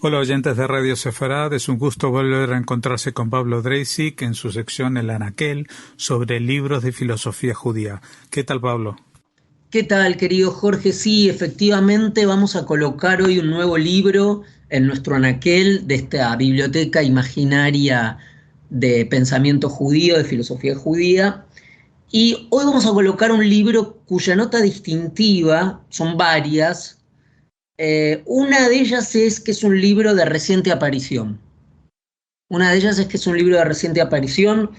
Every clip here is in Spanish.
Hola oyentes de Radio Sefarad, es un gusto volver a encontrarse con Pablo Dreisig en su sección El Anaquel sobre libros de filosofía judía. ¿Qué tal, Pablo? ¿Qué tal, querido Jorge? Sí, efectivamente vamos a colocar hoy un nuevo libro en nuestro anaquel de esta biblioteca imaginaria de pensamiento judío, de filosofía judía. Y hoy vamos a colocar un libro cuya nota distintiva, son varias. Una de ellas es que es un libro de reciente aparición. Una de ellas es que es un libro de reciente aparición.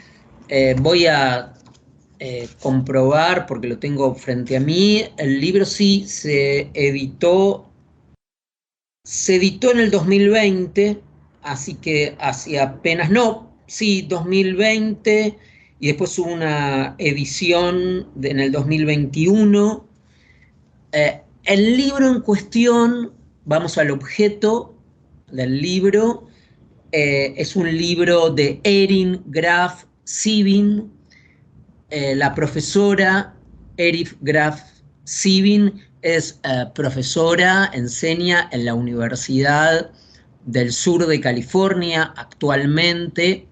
Voy a comprobar, porque lo tengo frente a mí, el libro sí se editó en el 2020, así que hace apenas, no, sí, 2020, y después hubo una edición en el 2021. El libro en cuestión, vamos al objeto del libro, es un libro de Erin Graf Sivin. La profesora Erif Graf Sivin es profesora, enseña en la Universidad del Sur de California actualmente,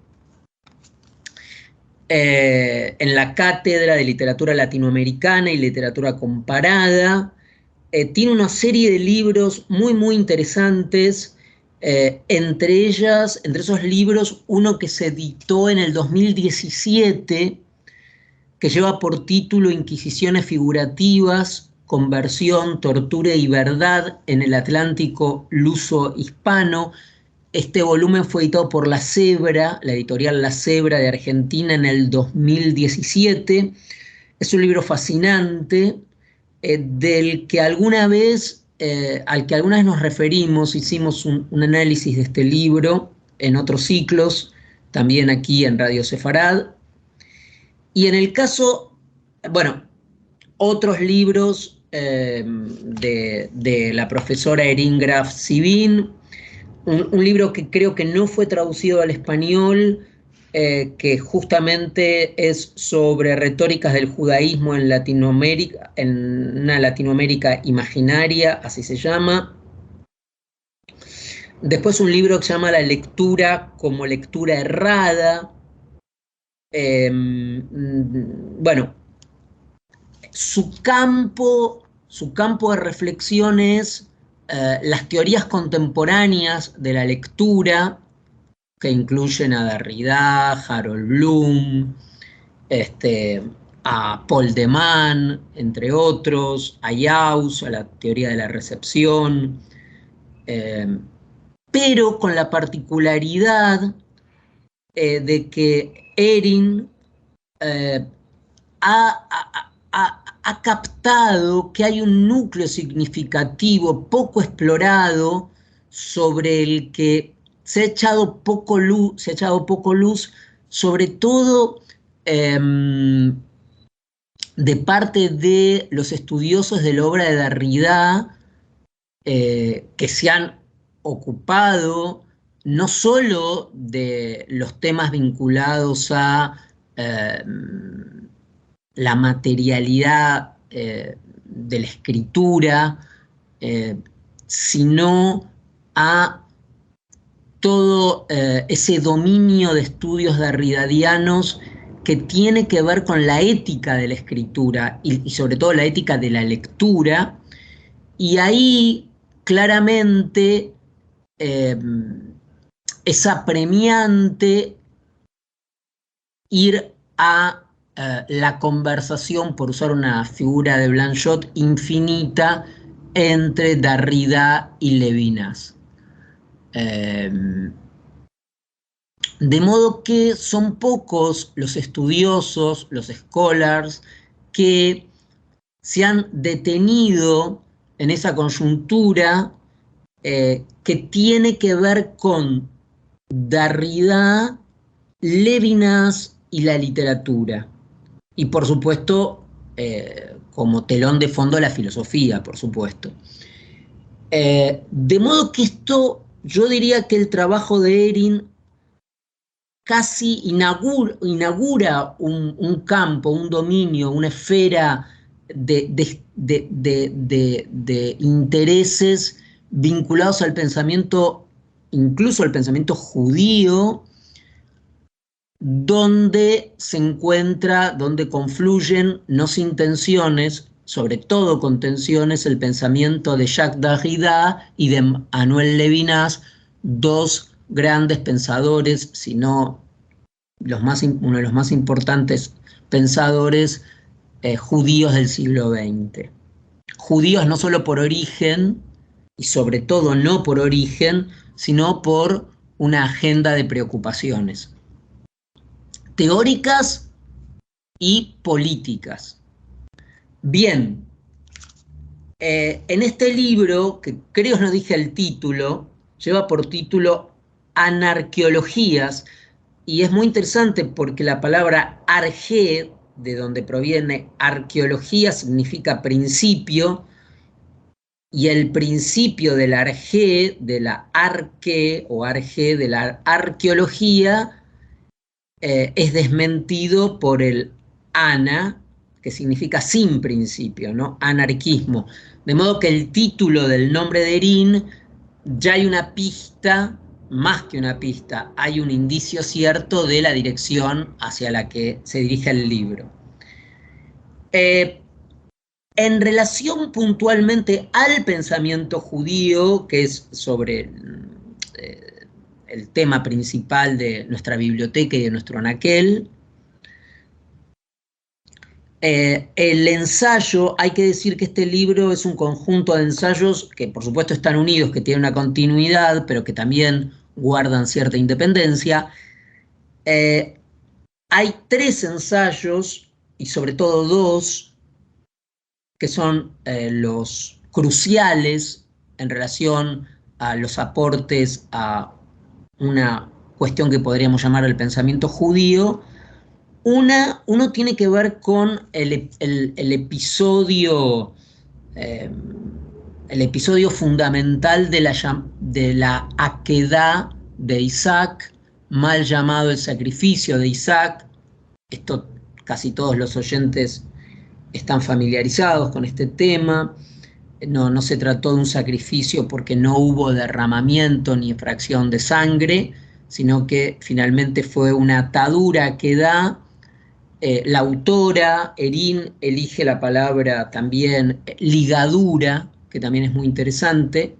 en la Cátedra de Literatura Latinoamericana y Literatura Comparada. Tiene una serie de libros muy, muy interesantes. Entre esos libros, uno que se editó en el 2017, que lleva por título Inquisiciones figurativas, conversión, tortura y verdad en el Atlántico luso-hispano. Este volumen fue editado por La Cebra, la editorial La Cebra de Argentina, en el 2017. Es un libro fascinante, al que alguna vez nos referimos. Hicimos un análisis de este libro en otros ciclos, también aquí en Radio Sefarad. Y en el caso, bueno, otros libros de la profesora Erin Graf Sivin, un libro que creo que no fue traducido al español, que justamente es sobre retóricas del judaísmo en Latinoamérica, en una Latinoamérica imaginaria, así se llama. Después un libro que se llama La lectura como lectura errada. Bueno, su campo de reflexión es las teorías contemporáneas de la lectura, que incluyen a Derrida, Harold Bloom, a Paul de Man, entre otros, a Gauss, a la teoría de la recepción, eh, pero con la particularidad de que Erin eh, ha captado que hay un núcleo significativo poco explorado, sobre el que se ha echado poco luz, sobre todo de parte de los estudiosos de la obra de Derrida, que se han ocupado no solo de los temas vinculados a eh, la materialidad de la escritura, eh, sino a todo ese dominio de estudios derridadianos que tiene que ver con la ética de la escritura y sobre todo la ética de la lectura. Y ahí claramente eh, es apremiante ir a la conversación, por usar una figura de Blanchot, infinita entre Derrida y Levinas. De modo que son pocos los estudiosos, los scholars, que se han detenido en esa coyuntura que tiene que ver con Derrida, Levinas y la literatura. Y por supuesto, como telón de fondo, la filosofía, por supuesto. De modo que esto, yo diría que el trabajo de Erin casi inaugura un campo, un dominio, una esfera de intereses vinculados al pensamiento incluso el pensamiento judío, donde se encuentra, donde confluyen, no sin tensiones, sobre todo con tensiones, el pensamiento de Jacques Derrida y de Manuel Levinas, dos grandes pensadores, si no uno de los más importantes pensadores judíos del siglo XX. Judíos no solo por origen, y sobre todo no por origen, sino por una agenda de preocupaciones teóricas y políticas. Bien, en este libro, que creo no dije el título, lleva por título Anarqueologías, y es muy interesante porque la palabra arge, de donde proviene arqueología, significa principio, y el principio del arge, de la arque o arge, de la arqueología, es desmentido por el ana, que significa sin principio, ¿no? Anarquismo. De modo que el título del nombre de Erín ya hay una pista, más que una pista, hay un indicio cierto de la dirección hacia la que se dirige el libro. En relación puntualmente al pensamiento judío, que es sobre el tema principal de nuestra biblioteca y de nuestro anaquel, el ensayo, hay que decir que este libro es un conjunto de ensayos que por supuesto están unidos, que tienen una continuidad, pero que también guardan cierta independencia. Hay 3 ensayos, y sobre todo 2, que son los cruciales en relación a los aportes a una cuestión que podríamos llamar el pensamiento judío. Uno tiene que ver con el episodio fundamental de la Akedá de Isaac, mal llamado el sacrificio de Isaac. Esto casi todos los oyentes están familiarizados con este tema. No se trató de un sacrificio porque no hubo derramamiento ni fracción de sangre, sino que finalmente fue una atadura que da. La autora, Erín, elige la palabra también ligadura, que también es muy interesante,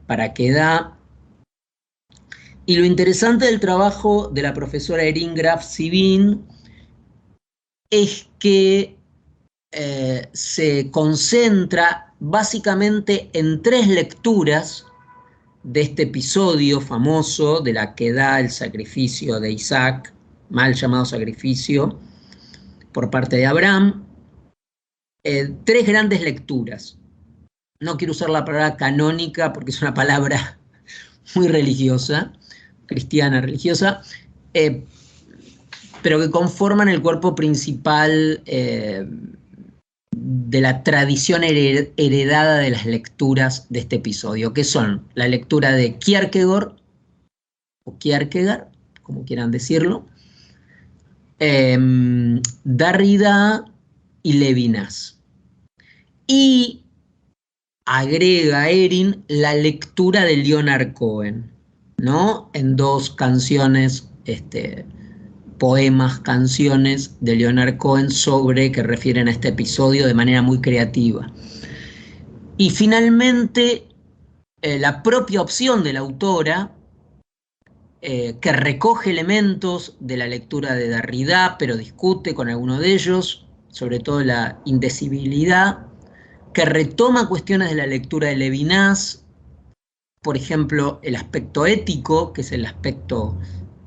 para que da. Y lo interesante del trabajo de la profesora Erín Graf Sibin es que se concentra básicamente en 3 lecturas de este episodio famoso de la que da el sacrificio de Isaac, mal llamado sacrificio, por parte de Abraham. 3 grandes lecturas. No quiero usar la palabra canónica porque es una palabra muy religiosa, cristiana religiosa, pero que conforman el cuerpo principal de la tradición heredada de las lecturas de este episodio, que son la lectura de Kierkegaard, o Kierkegaard, como quieran decirlo, Derrida y Levinas. Y agrega Erín la lectura de Leonard Cohen, ¿no? En 2 canciones, poemas, canciones de Leonard Cohen que refieren a este episodio de manera muy creativa. Y finalmente, la propia opción de la autora, que recoge elementos de la lectura de Derrida, pero discute con alguno de ellos, sobre todo la indecibilidad, que retoma cuestiones de la lectura de Levinas, por ejemplo, el aspecto ético, que es el aspecto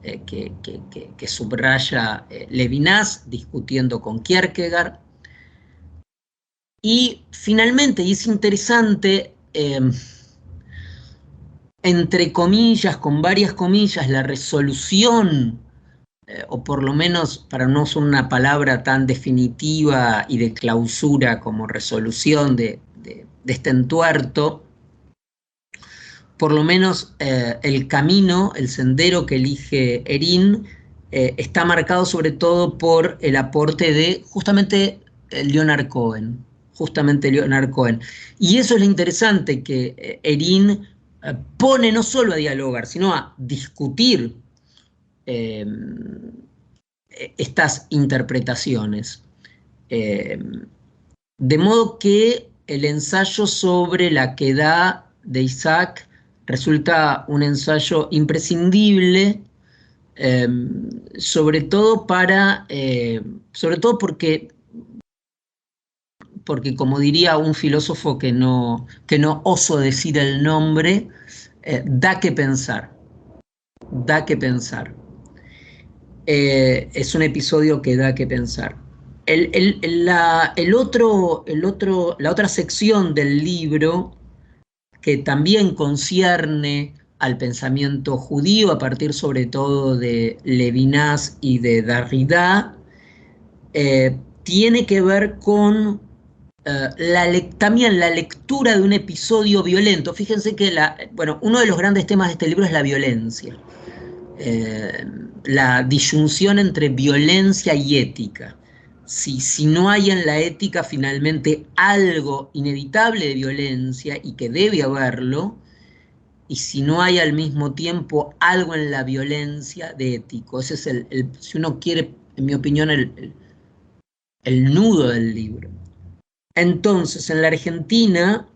que subraya Levinas discutiendo con Kierkegaard. Y finalmente, y es interesante, entre comillas, con varias comillas, la resolución, o por lo menos para no usar una palabra tan definitiva y de clausura como resolución de este entuerto, por lo menos el camino, el sendero que elige Erín, está marcado sobre todo por el aporte de justamente Leonard Cohen. Y eso es lo interesante, que Erín pone no solo a dialogar, sino a discutir estas interpretaciones. De modo que el ensayo sobre la quedá de Isaac resulta un ensayo imprescindible, sobre todo porque como diría un filósofo que no oso decir el nombre, da que pensar, da que pensar. Es un episodio que da que pensar. La otra sección del libro, que también concierne al pensamiento judío, a partir sobre todo de Levinas y de Derrida, tiene que ver con también la lectura de un episodio violento. Fíjense que uno de los grandes temas de este libro es la violencia. La disyunción entre violencia y ética. Si no hay en la ética finalmente algo inevitable de violencia y que debe haberlo, y si no hay al mismo tiempo algo en la violencia de ético. Ese es si uno quiere, en mi opinión, el nudo del libro. Entonces, en la Argentina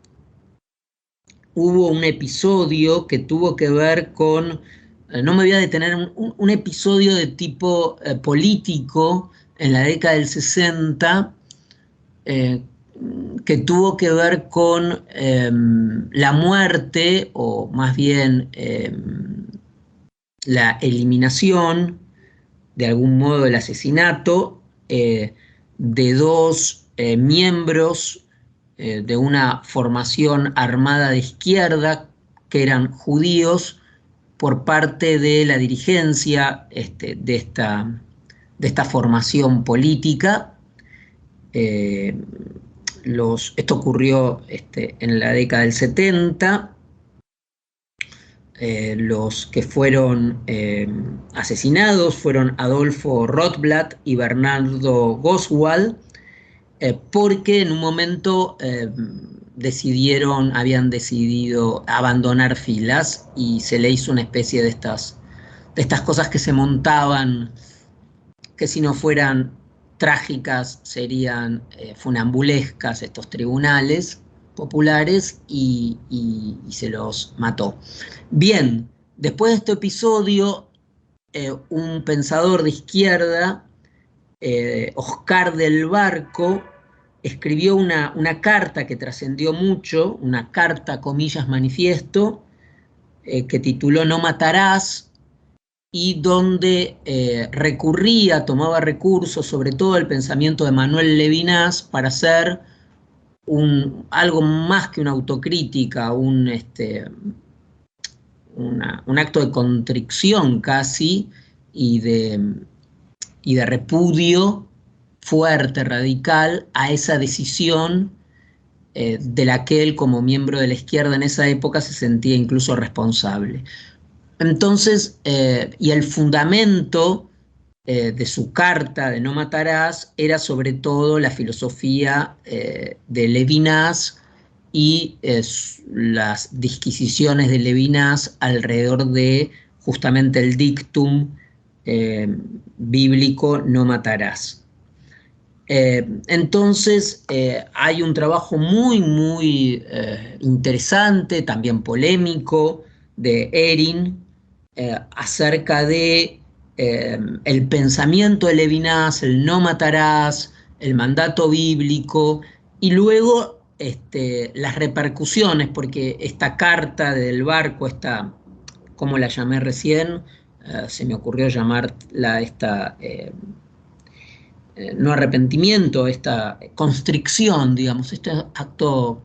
hubo un episodio que tuvo que ver con, no me voy a detener, un episodio de tipo político en la década del 60, que tuvo que ver con la muerte, o más bien la eliminación, de algún modo el asesinato, de dos miembros de una formación armada de izquierda que eran judíos, por parte de la dirigencia de esta formación política. Esto ocurrió en la década del 70. Los que fueron asesinados fueron Adolfo Rothblatt y Bernardo Goswald, porque en un momento habían decidido abandonar filas, y se le hizo una especie de estas cosas que se montaban, que si no fueran trágicas serían funambulescas, estos tribunales populares, y se los mató. Bien, después de este episodio, un pensador de izquierda, Oscar del Barco, escribió una carta que trascendió mucho, una carta, comillas, manifiesto, que tituló No matarás, y donde tomaba recursos, sobre todo el pensamiento de Manuel Levinas, para hacer algo más que una autocrítica, un acto de contrición casi, y de repudio fuerte, radical, a esa decisión de la que él, como miembro de la izquierda en esa época, se sentía incluso responsable. Entonces, y el fundamento de su carta de No matarás era sobre todo la filosofía de Levinas y las disquisiciones de Levinas alrededor de justamente el dictum bíblico No matarás. Entonces hay un trabajo muy, muy interesante, también polémico, de Erin, acerca de el pensamiento de Levinas, el no matarás, el mandato bíblico, y luego las repercusiones, porque esta carta del Barco, como la llamé recién, se me ocurrió llamarla no arrepentimiento, esta constricción, digamos, este acto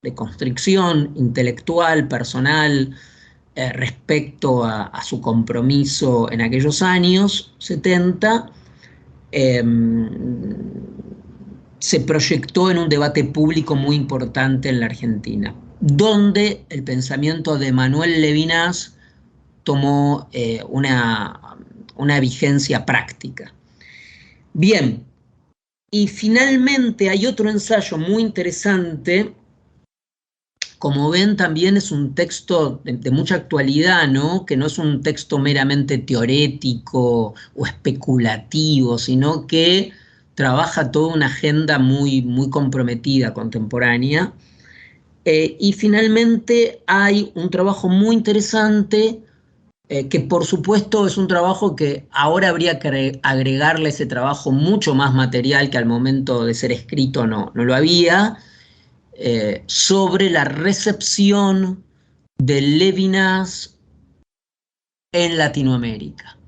de constricción intelectual, personal, respecto a su compromiso en aquellos años 70, se proyectó en un debate público muy importante en la Argentina, donde el pensamiento de Manuel Levinas tomó una vigencia práctica. Bien, y finalmente hay otro ensayo muy interesante como ven, también es un texto de mucha actualidad, ¿no? Que no es un texto meramente teorético o especulativo, sino que trabaja toda una agenda muy, muy comprometida, contemporánea. Y finalmente hay un trabajo muy interesante, que por supuesto es un trabajo que ahora habría que agregarle ese trabajo mucho más material que al momento de ser escrito no lo había, sobre la recepción de Levinas en Latinoamérica.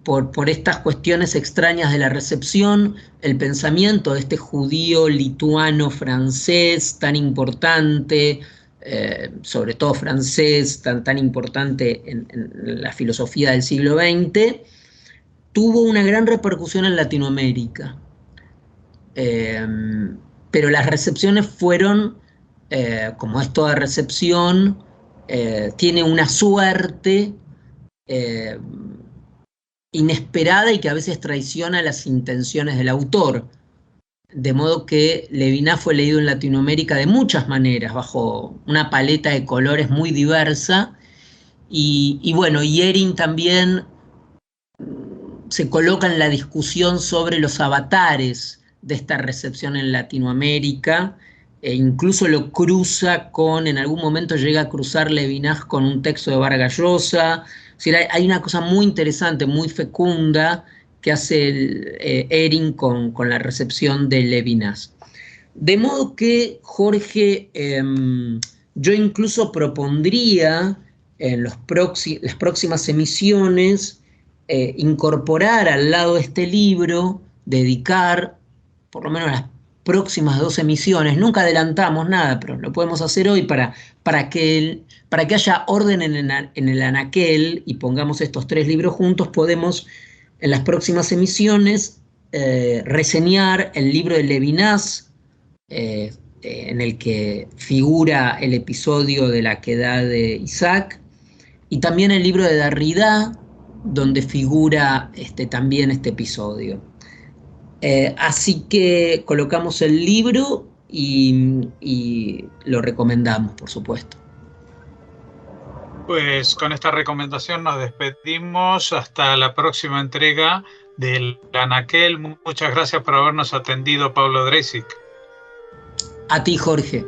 Por estas cuestiones extrañas de la recepción, el pensamiento de este judío lituano-francés tan importante, sobre todo francés, tan importante en la filosofía del siglo XX, tuvo una gran repercusión en Latinoamérica. Eh, pero las recepciones fueron, como es toda recepción, tiene una suerte eh, inesperada y que a veces traiciona las intenciones del autor. De modo que Levinas fue leído en Latinoamérica de muchas maneras, bajo una paleta de colores muy diversa. Y bueno, Ehring también se coloca en la discusión sobre los avatares de esta recepción en Latinoamérica, e incluso lo cruza con, en algún momento llega a cruzar Levinas con un texto de Vargas Llosa. Es decir, hay una cosa muy interesante, muy fecunda, que hace Ehring con la recepción de Levinas. De modo que, Jorge, yo incluso propondría en las próximas emisiones incorporar al lado de este libro, dedicar por lo menos las próximas 2 emisiones, nunca adelantamos nada, pero lo podemos hacer hoy para que haya orden en el anaquel y pongamos estos 3 libros juntos, podemos en las próximas emisiones reseñar el libro de Levinas, en el que figura el episodio de la quedad de Isaac, y también el libro de Derrida, donde figura también este episodio. Así que colocamos el libro y lo recomendamos, por supuesto. Pues con esta recomendación nos despedimos hasta la próxima entrega del Anaquel. Muchas gracias por habernos atendido, Pablo Dreisig. A ti, Jorge.